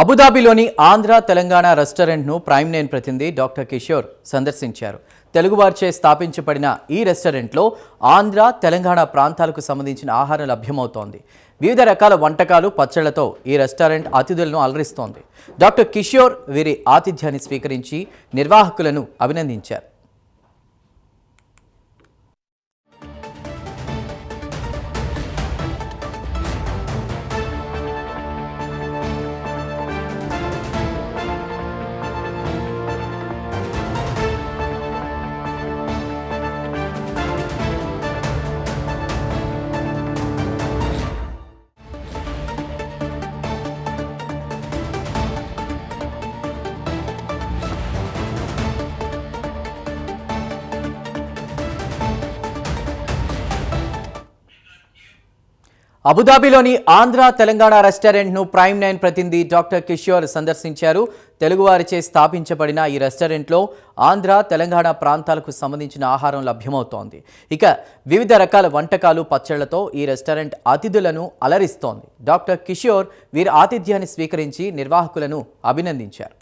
అబుదాబిలోని Andhra Telangana రెస్టారెంట్ను prime nine ప్రతినిధి doctor Kishore సందర్శించారు. తెలుగువారిచే స్థాపించబడిన ఈ రెస్టారెంట్లో ఆంధ్ర తెలంగాణ ప్రాంతాలకు సంబంధించిన ఆహారం లభ్యమవుతోంది. వివిధ రకాల వంటకాలు పచ్చళ్లతో ఈ రెస్టారెంట్ అతిథులను అలరిస్తోంది. డాక్టర్ కిషోర్ వీరి ఆతిథ్యాన్ని స్వీకరించి నిర్వాహకులను అభినందించారు. అబుదాబిలోని ఆంధ్ర తెలంగాణ రెస్టారెంట్ను ప్రైమ్ నైన్ ప్రతినిధి డాక్టర్ కిషోర్ సందర్శించారు. తెలుగువారిచే స్థాపించబడిన ఈ రెస్టారెంట్లో ఆంధ్ర తెలంగాణ ప్రాంతాలకు సంబంధించిన ఆహారం లభ్యమవుతోంది. ఇక వివిధ రకాల వంటకాలు పచ్చళ్లతో ఈ రెస్టారెంట్ అతిథులను అలరిస్తోంది. డాక్టర్ కిషోర్ వీరి ఆతిథ్యాన్ని స్వీకరించి నిర్వాహకులను అభినందించారు.